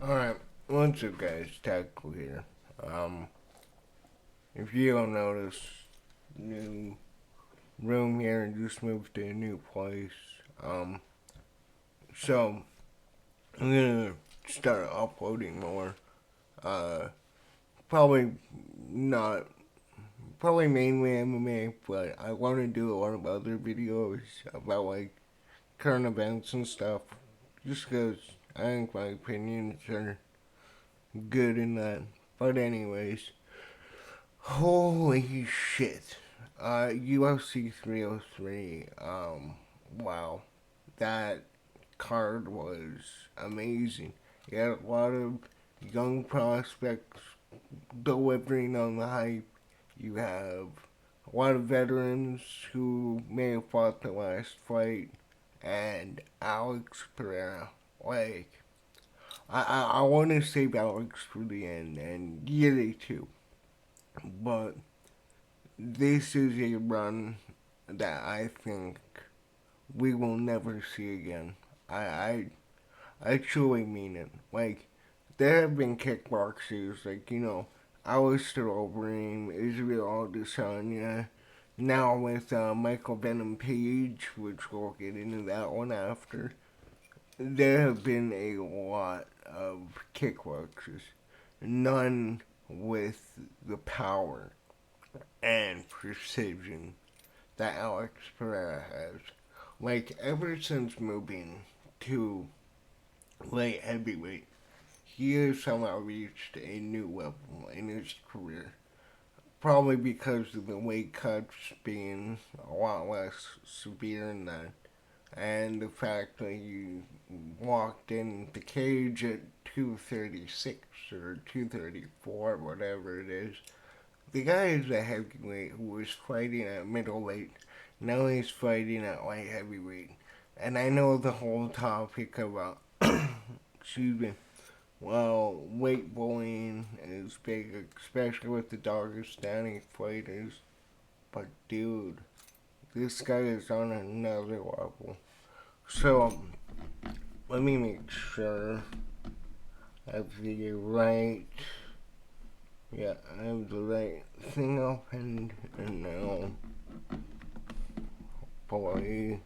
Alright, what's up guys, Tactical here. Um, if you don't notice, new room here, just moved to a new place. Um, so, I'm gonna start uploading more. Uh, probably not, probably mainly MMA, but I want to do a lot of other videos about like current events and stuff. Just because I think my opinions are good in that. But anyways, holy shit. UFC 303. Wow. That card was amazing. You had a lot of young prospects delivering on the hype. You have a lot of veterans who may have fought the last fight. And Alex Pereira. Like, I want to save Alex for the end, and yeah, they too. But this is a run that I think we will never see again. I I, I truly mean it. Like, there have been kickboxers, like, Alistair Overeem, Israel Adesanya, now with Michael Venom Page, which we'll get into that one after. There have been a lot of kickboxers, none with the power and precision that Alex Pereira has. Like, ever since moving to light heavyweight, he has somehow reached a new level in his career. Probably because of the weight cuts being a lot less severe than that. And the fact that he walked in the cage at 236 or 234, whatever it is. The guy is a heavyweight who was fighting at middleweight. Now he's fighting at light heavyweight. And I know the whole topic about, excuse me, well, weight bullying is big, especially with the Dagestani fighters. But dude, this guy is on another level. So, let me make sure I have the right, yeah, I have the right thing opened, and now, boy,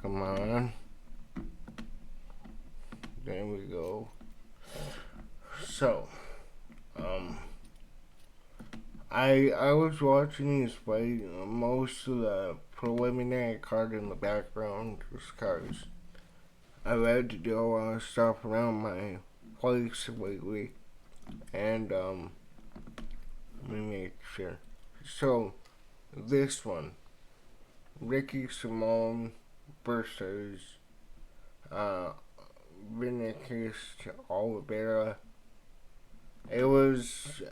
come on, there we go. So, um, I was watching this fight, most of the preliminary card in the background, just cause I've had to do a lot of stuff around my place lately, and let me make sure. So, this one, Ricky Simone versus uh, Vinicius Oliveira. It was.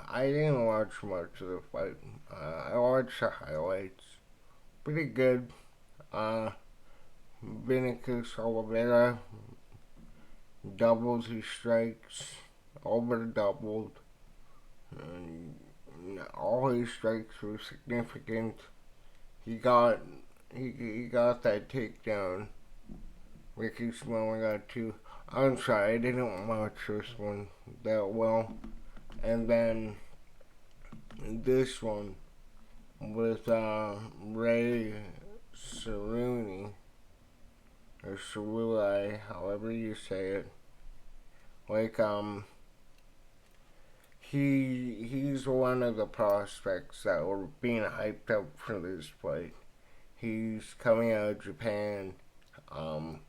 I didn't watch much of the fight. I watched the highlights. Pretty good. Uh, Vinicius Oliveira doubled his strikes, over doubled. And all his strikes were significant. He got he got that takedown. Ricky Simone got two. I'm sorry, I didn't watch this one that well. And then this one with Ray Cerrone or Cerulli, however you say it. Like he's one of the prospects that were being hyped up for this fight. He's coming out of Japan. Um,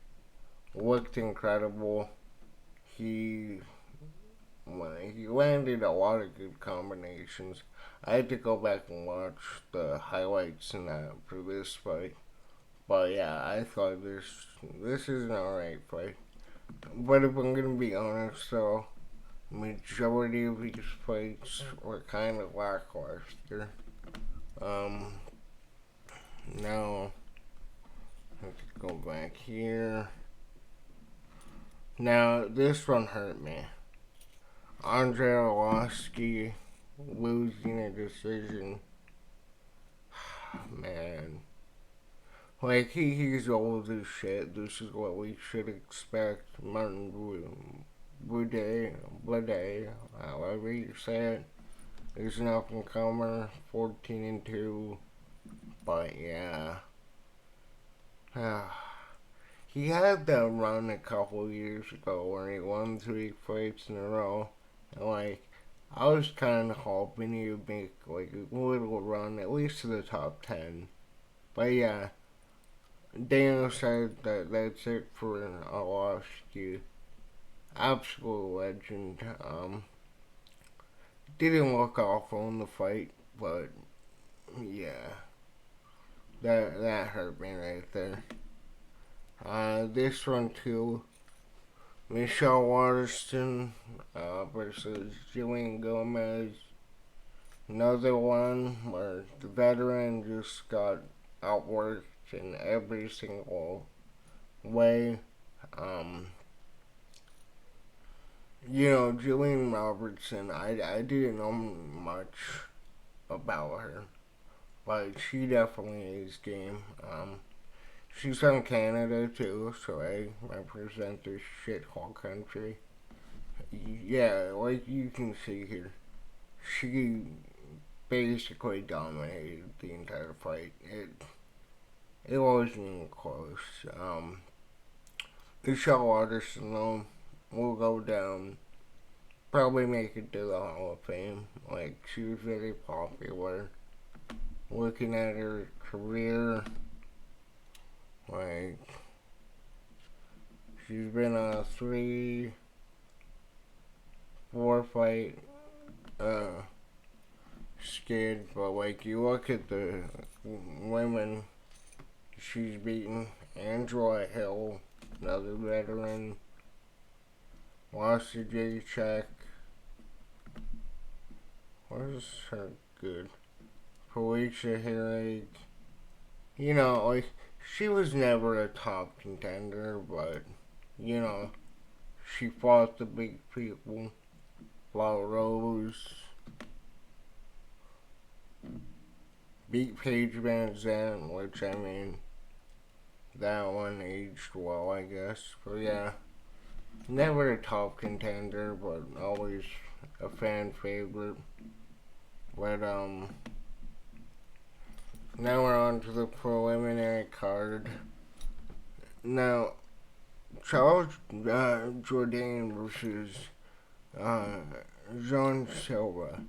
Looked incredible. He he landed a lot of good combinations. I had to go back and watch the highlights and that for this fight. But yeah, I thought this is an alright fight. But if I'm gonna be honest though, majority of these fights were kind of lackluster. Um, Now I have to go back here. Now this one hurt me. Andre Arlovski losing a decision. Man, Like, he's old as shit. This is what we should expect. Martin Boudet, however you say it, is an up and comer, 14-2. But yeah, he had that run a couple years ago where he won 3 fights in a row. And like, I was kind of hoping he would make like a little run, at least to the top 10. But yeah, Daniel said that that's it for Alofsky. Absolute legend. Didn't look awful in the fight, but yeah, that hurt me right there. This one too, Michelle Waterston versus Jillian Gomez. Another one where the veteran just got outworked in every single way. Um, Julian Robertson, I didn't know much about her, but she definitely is game. She's from Canada too, so I represent this shithole country. Yeah, like you can see here, she basically dominated the entire fight. It wasn't even close. Michelle Waterson though will go down, probably make it to the Hall of Fame. Like, she was very popular. Looking at her career, like, she's been a 3, 4 fight skid, but like, you look at the women she's beaten: Angela Hill, another veteran, lost to J Check. Was her good? Felicia Herrig. Like, she was never a top contender, but, she fought the big people. Fought Rose. Beat Paige Van Zandt, which, I mean, that one aged well, I guess. But yeah, never a top contender, but always a fan favorite. But, now we're on to the preliminary card. Now, Charles Jourdain versus Jean Silva.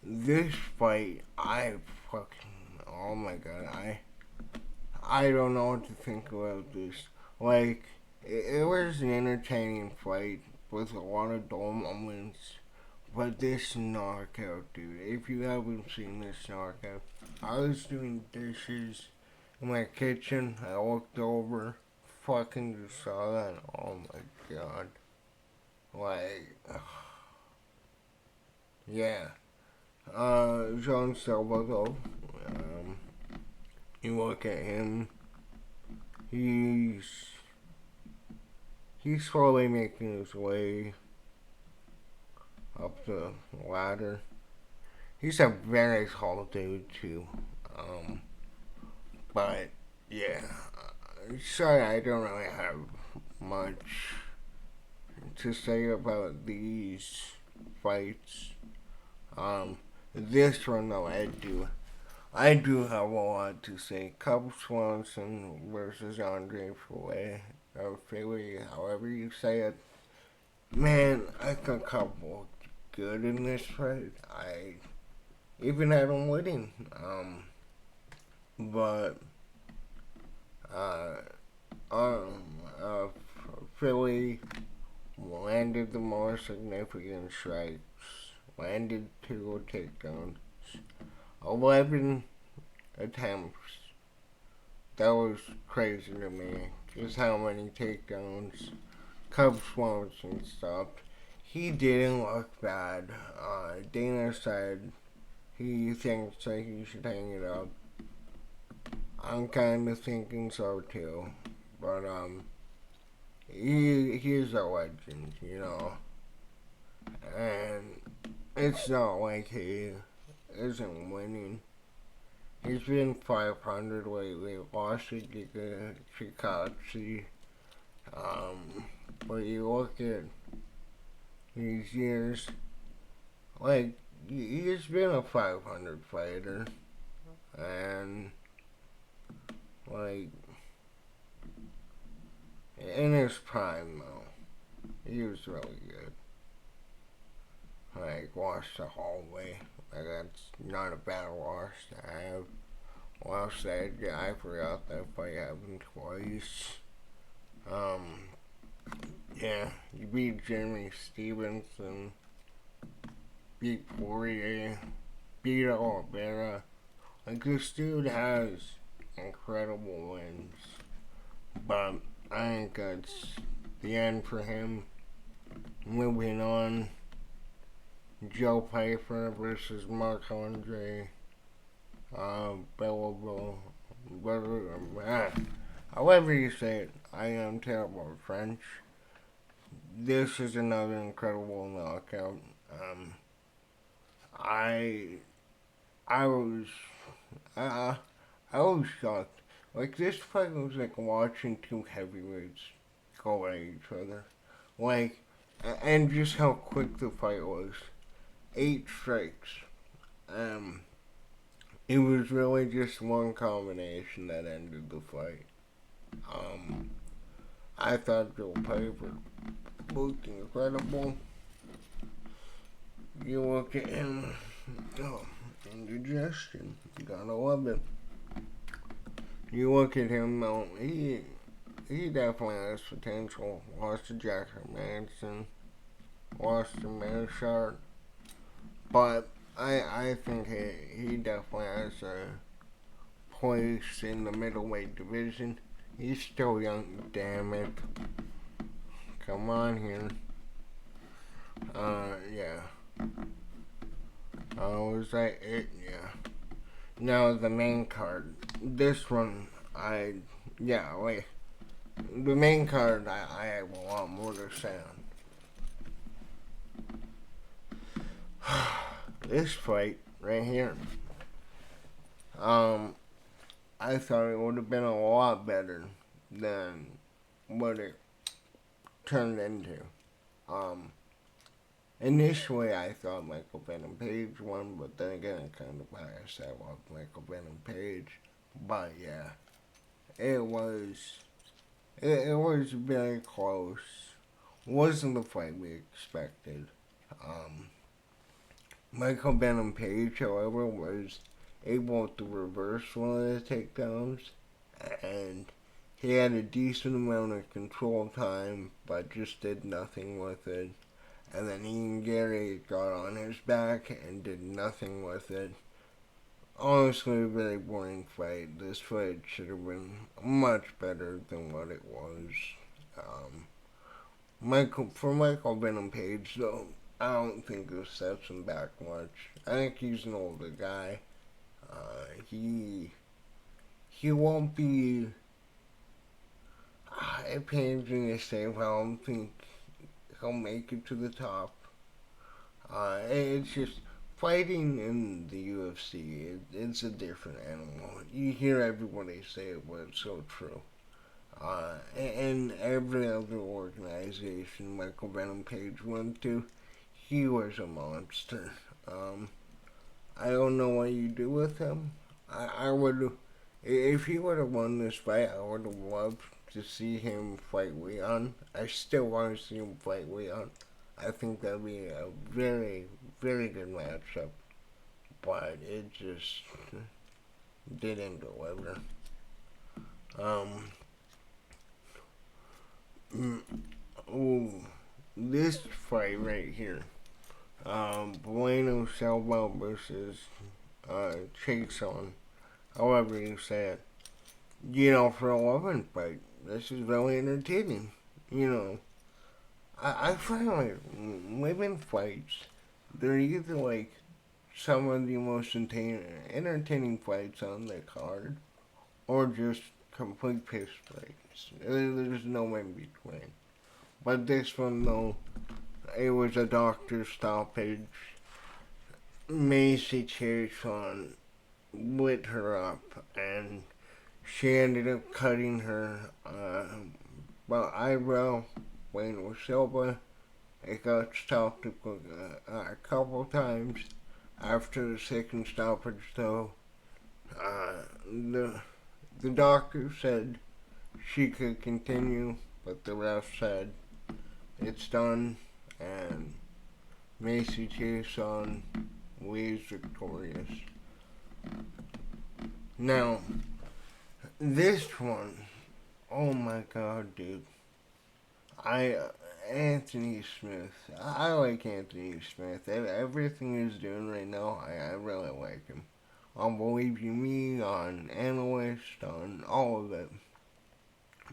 This fight, oh my god, I don't know what to think about this. Like, it was an entertaining fight with a lot of dull moments. But this knockout, dude, if you haven't seen this knockout, I was doing dishes in my kitchen. I looked over, fucking just saw that. Oh my god. Like, yeah. Jean Silva, though, you look at him, he's slowly making his way up the ladder. He's a very tall dude too. But yeah, sorry, I don't really have much to say about these fights. This one though, I do have a lot to say. Cub Swanson versus Andre Filet, or Philly, however you say it. Man, I think Cub looked good in this fight. I even had him winning. But uh, Philly landed the more significant strikes, landed 2 takedowns, 11 attempts. That was crazy to me. Just how many takedowns Cub Swanson stopped. He didn't look bad. Dana said he thinks that he should hang it up. I'm kind of thinking so too. But, he's a legend, And it's not like he isn't winning. He's been 500 lately. Lost to Chikatsi. But you look at these years, like, he's been a 500 fighter. And, like, in his prime, though, he was really good. Like, lost the hallway. Like, that's not a bad loss to have. Well said. Yeah, I forgot that fight happened twice. Um, yeah, you beat Jeremy Stevenson, beat Poirier, beat Oliveira. Like, this dude has incredible wins. But I think that's the end for him. Moving on, Joe Piper versus Mark Andre. Belleville. However you say it, I am terrible at French. This is another incredible knockout. Um, I I was I, I was shocked. Like, this fight was like watching two heavyweights go at each other. Like, and just how quick the fight was. 8 strikes. Um, it was really just one combination that ended the fight. Um, I thought Joe Piper looked incredible. You look at him, oh, indigestion. You gotta love it. You look at him, he definitely has potential. Lost to Jack Manson, lost to Manshard, but I think he definitely has a place in the middleweight division. He's still young, damn it. Come on here. Yeah. Was that it? Yeah. Now the main card. This one, yeah, wait. The main card, I have a lot more to say on. This fight right here. I thought it would have been a lot better than what it turned into. Um, Initially, I thought Michael Venom Page won, but then again, I kind of biased. I loved Michael Venom Page, but yeah, it was it was very close. Wasn't the fight we expected. Um, Michael Venom Page, however, was able to reverse one of the takedowns, and he had a decent amount of control time, but just did nothing with it. And then Ian Gary got on his back and did nothing with it. Honestly, a very boring fight. This fight should have been much better than what it was. For Michael Venom Page, though, I don't think this sets him back much. I think he's an older guy. He won't be. It pains me to say, but I don't think he'll make it to the top. It's just fighting in the UFC. It's a different animal. You hear everybody say it, but it's so true. And every other organization Michael Venom Page went to, he was a monster. I don't know what you do with him. I would, if he would have won this fight, I would have loved to see him fight Leon. I still want to see him fight Leon. I think that'd be a very, very good matchup. But it just didn't deliver. This fight right here. Bueno Silva versus Chason. However you say it. For a woman fight, this is very entertaining. I find like women fights, they're either like some of the most entertaining fights on the card, or just complete piss fights. There's no in between. But this one though, it was a doctor stoppage. Macy Chase on lit her up, and she ended up cutting her eyebrow when it was Silva. It got stopped a couple times after the second stoppage, though. Uh, the the doctor said she could continue, but the ref said it's done, and Macy Chiasson leaves victorious. Now, this one, oh my god, dude. I Anthony Smith. I like Anthony Smith. Everything he's doing right now, I really like him. On Believe You Me, on Analyst, on all of it.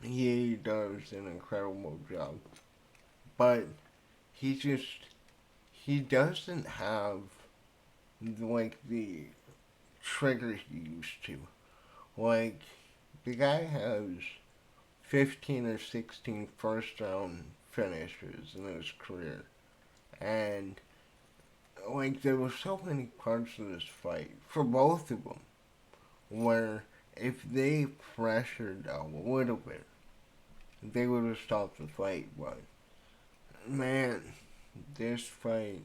He does an incredible job. But he doesn't have like the trigger he used to. Like, the guy has 15 or 16 first round finishes in his career. And, like, there were so many parts of this fight, for both of them, where if they pressured a little bit, they would have stopped the fight. But, man, this fight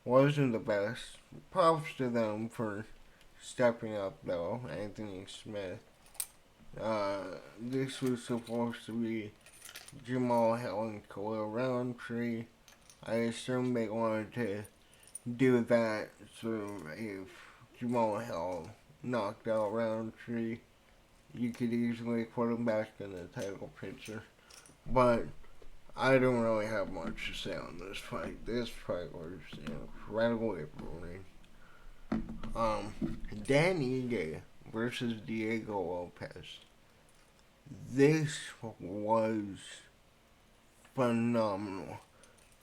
wasn't the best. Props to them for stepping up, though. Anthony Smith. This was supposed to be Jamal Hill and Khalil Roundtree. I assume they wanted to do that so if Jamal Hill knocked out Roundtree, you could easily put him back in the title picture. But I don't really have much to say on this fight. This fight was incredibly boring. Dan Ige versus Diego Lopez. This was phenomenal.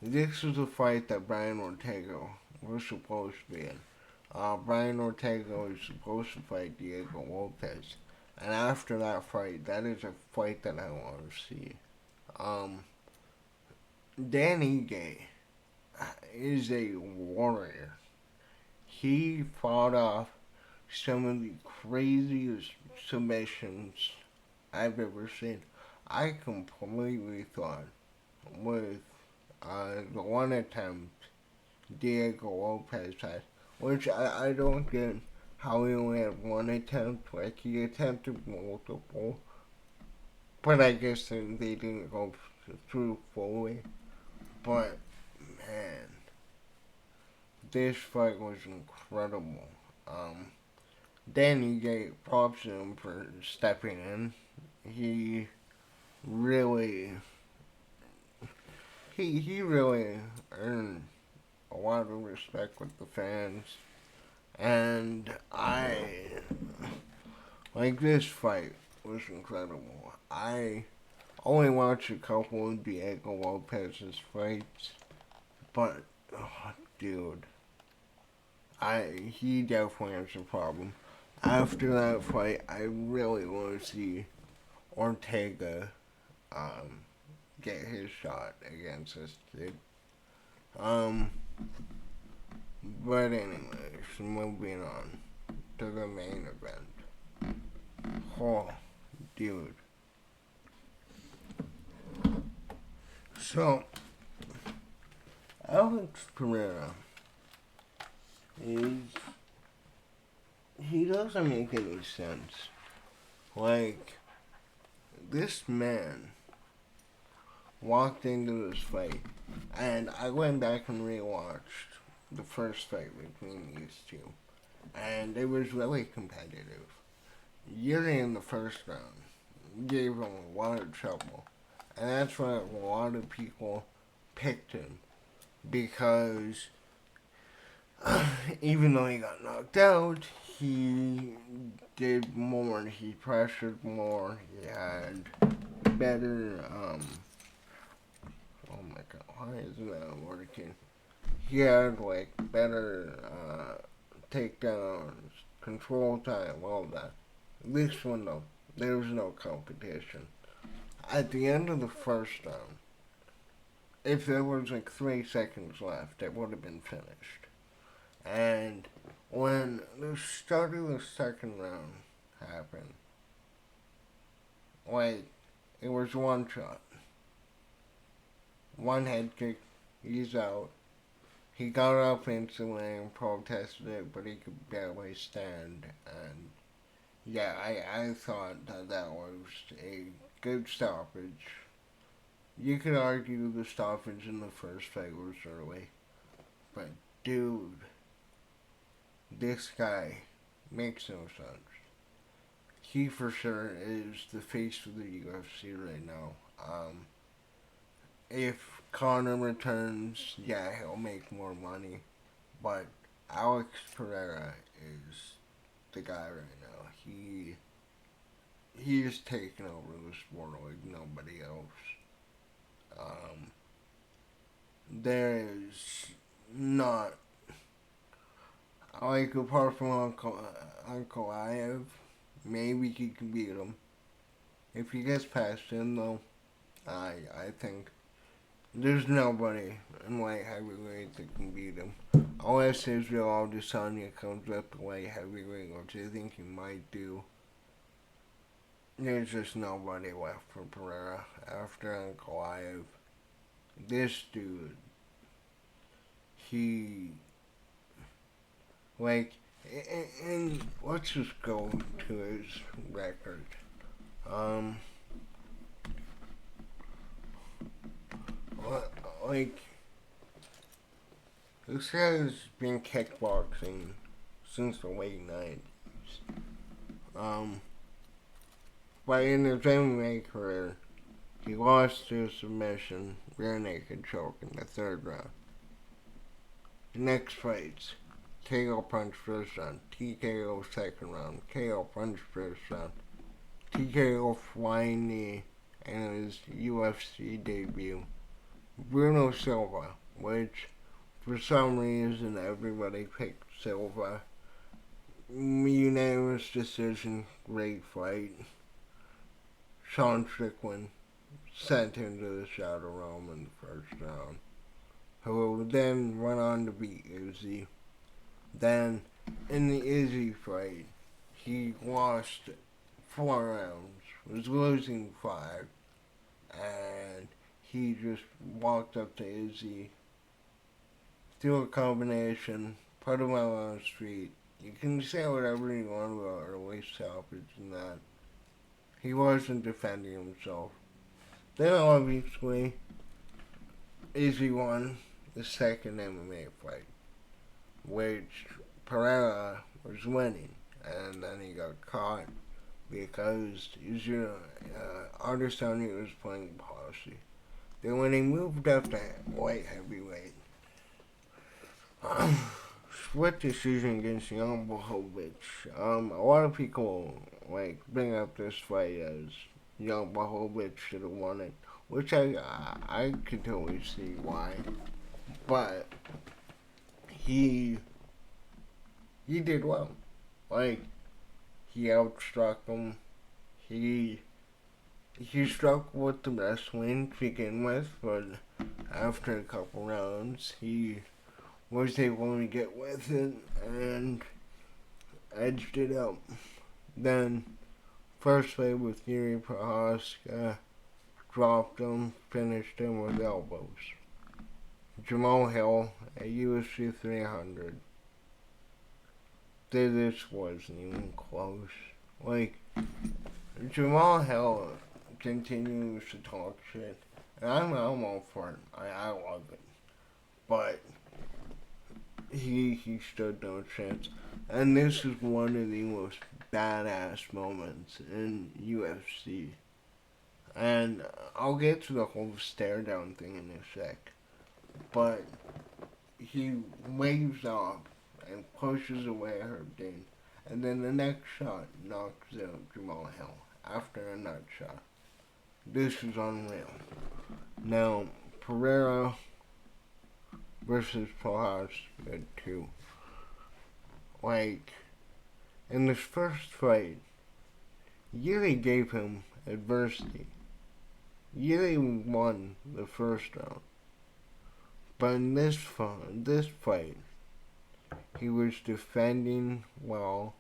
This was a fight that Brian Ortega was supposed to be in. Brian Ortega was supposed to fight Diego Lopez. And after that fight, that is a fight that I want to see. Dan Ige is a warrior. He fought off some of the craziest submissions I've ever seen. I completely thought with the one attempt Diego Lopez had, which I don't get how he only had one attempt. Like, he attempted multiple, but I guess they didn't go through fully. But, man, this fight was incredible. Danny gave props to him for stepping in. He really, he really earned a lot of respect with the fans. And this fight was incredible. I only watched a couple of Diego Lopez's fights, but, oh, dude, he definitely has a problem. After that fight, I really want to see Ortega get his shot against this kid. But anyways, moving on to the main event. Oh, dude. So, Alex Pereira he doesn't make any sense. Like, this man walked into this fight, and I went back and rewatched the first fight between these two, and it was really competitive. Yuri in the first round gave him a lot of trouble, and that's why a lot of people picked him, because even though he got knocked out, he did more, he pressured more, he had better, oh my god, why isn't that working? He had, like, better, takedowns, control time, all that. This one, though, there was no competition. At the end of the first round, if there was, like, 3 seconds left, it would have been finished. And when the start of the second round happened, like, it was one shot, one head kick, he's out. He got up instantly and protested it, but he could barely stand. And yeah, I thought that was a good stoppage. You could argue the stoppage in the first fight was early, but dude, this guy makes no sense. He for sure is the face of the UFC right now. If Conor returns, yeah, he'll make more money, but Alex Pereira is the guy right now. He is taking over the sport like nobody else. Um, there is not, like, apart from Uncle Iev, maybe he can beat him. If he gets past him, though, I think there's nobody in light heavyweight that can beat him. Unless Israel Adesanya comes up to light heavyweight, which I think he might do. There's just nobody left for Pereira after Uncle Iev. This dude, he, like, and let's just go to his record. Um, like, this guy's been kickboxing since the late 90s. But in his MMA career, he lost to a submission, rear naked choke in the third round. The next fights, KO punch first round, TKO second round, KO punch first round, TKO flying knee, and his UFC debut, Bruno Silva, which for some reason everybody picked Silva. Unanimous decision, great fight. Sean Strickland sent him to the Shadow Realm in the first round, who then went on to beat Izzy. Then, in the Izzy fight, he lost 4 rounds, was losing 5, and he just walked up to Izzy, threw a combination, put him out on the street. You can say whatever you want about early stoppage and that. He wasn't defending himself. Then obviously, Izzy won the second MMA fight, which Pereira was winning, and then he got caught because Adesanya was playing posse. Then when he moved up to light heavyweight, split decision against Jan Blachowicz. A lot of people like bring up this fight as Jan Blachowicz should have won it, which I could totally see why, but he did well. Like, he outstruck him. He struck with the wrestling to begin with, but after a couple rounds, he was able to get with it and edged it out. Then, first fight with Yuri Prohaska, dropped him, finished him with elbows. Jamal Hill at UFC 300. This wasn't even close. Like, Jamal Hill continues to talk shit, and I'm all for it. I love it. But he stood no chance. And this is one of the most badass moments in UFC. And I'll get to the whole stare down thing in a sec. But he waves off and pushes away Herb Dean. And then the next shot knocks out Jamal Hill after a nut shot. This is unreal. Now, Pereira versus Prohaska 2. Like, in this first fight, Yuri gave him adversity. Yuri won the first round. But in this fight, He was defending well.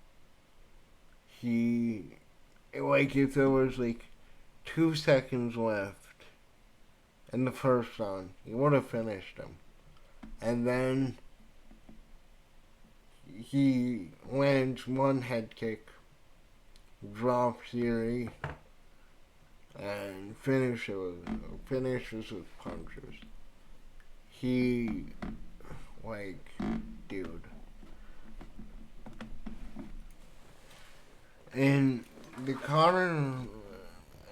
He, like, if there was like 2 seconds left in the first round, he would have finished him. And then he lands one head kick, drops Yuri, and finishes with punches. He, like, dude. In the Conor,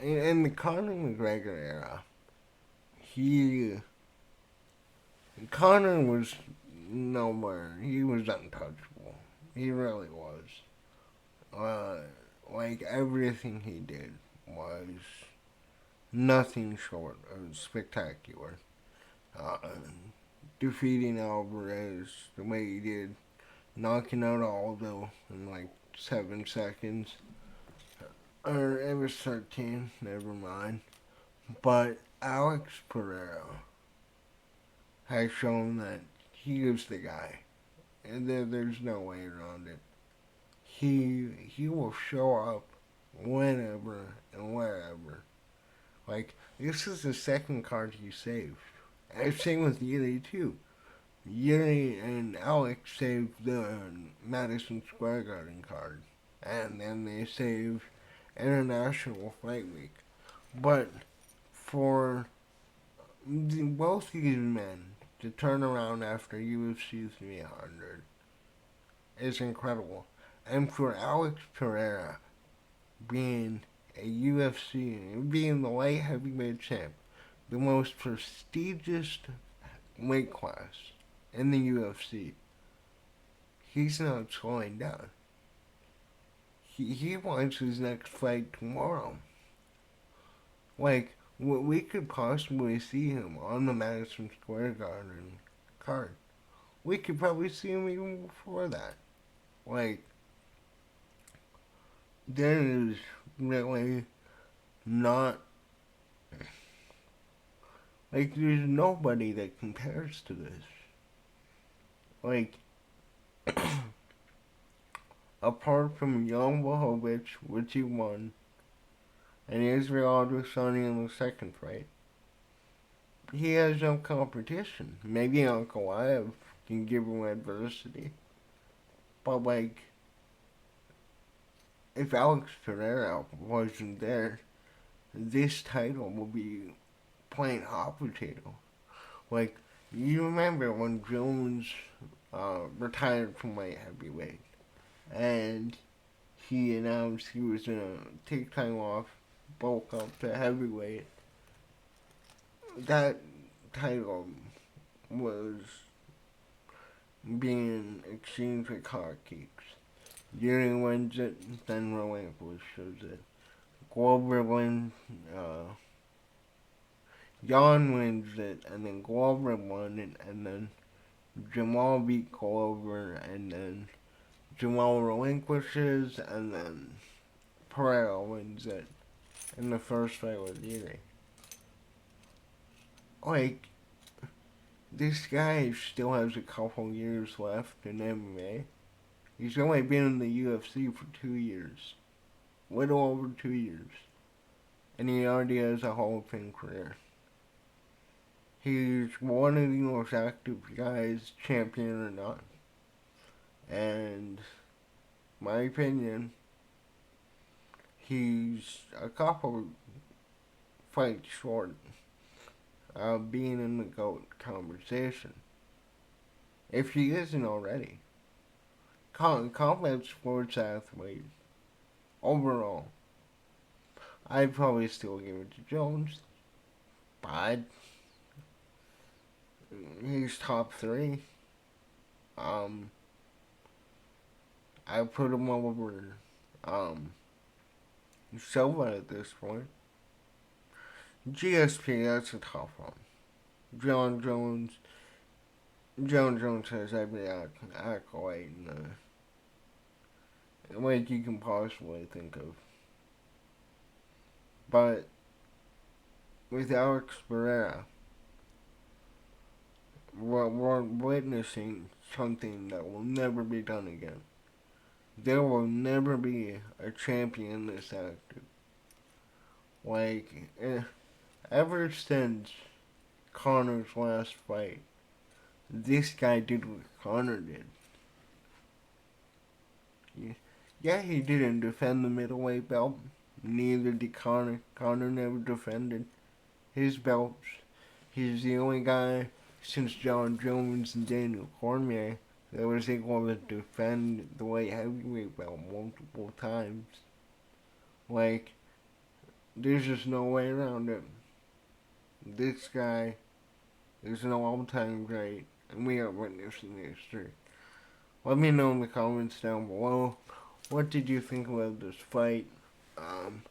in the Conor McGregor era, he Conor was nowhere. He was untouchable. He really was. Uh, like everything he did was nothing short of spectacular. Uh, Defeating Alvarez the way he did, knocking out Aldo in like 7 seconds. Or it was 13, never mind. But Alex Pereira has shown that he is the guy. And there's no way around it. He will show up whenever and wherever. Like, this is the second card he saved. And same with Yuri too. Yuri and Alex saved the Madison Square Garden card. And then they saved International Fight Week. But for both these men to turn around after UFC 300 is incredible. And for Alex Pereira being a UFC, being the light heavyweight champ, the most prestigious weight class in the UFC, he's not slowing down. He wants his next fight tomorrow. Like, we could possibly see him on the Madison Square Garden card. We could probably see him even before that. Like, there is really not, like, there's nobody that compares to this. Like, apart from Jan Blachowicz, which he won, and Israel Adesanya in the second fight, he has no competition. Maybe Ankalaev can give him adversity. But, like, if Alex Pereira wasn't there, this title would be plain hot potato. Like, you remember when Jones retired from light heavyweight, and he announced he was gonna take time off, bulk up to heavyweight. That title was being exchanged with hotcakes. Yuri wins it, then relinquishes it. Glover wins, Jan wins it, and then Glover won it, and then Jamal beat Glover, and then Jamal relinquishes, and then Pereira wins it in the first fight with Yuri. Like, this guy still has a couple years left in MMA. He's only been in the UFC for 2 years. Little over 2 years. And he already has a Hall of Fame career. He's one of the most active guys, champion or not. And, my opinion, he's a couple fights short of being in the GOAT conversation. If he isn't already. Combat sports athlete, overall, I'd probably still give it to Jones. But he's top 3. I put him over Silva at this point. GSP, that's a tough one. John Jones has every accolade in the way you can possibly think of. But with Alex Pereira, what we're witnessing something that will never be done again. There will never be a champion this active. Like, ever since Connor's last fight, this guy did what Connor did. Yeah, he didn't defend the middleweight belt. Neither did Connor. Connor never defended his belts. He's the only guy since John Jones and Daniel Cormier that was able to defend the light heavyweight belt multiple times. Like, there's just no way around it. This guy is an all-time great, and we are witnessing history. Let me know in the comments down below. What did you think about this fight? Um,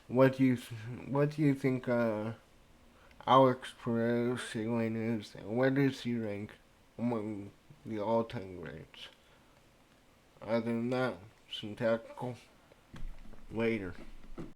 what do you think Alex Pereira's ceiling is, and where does he rank among the all-time greats? Other than that, some tactical later.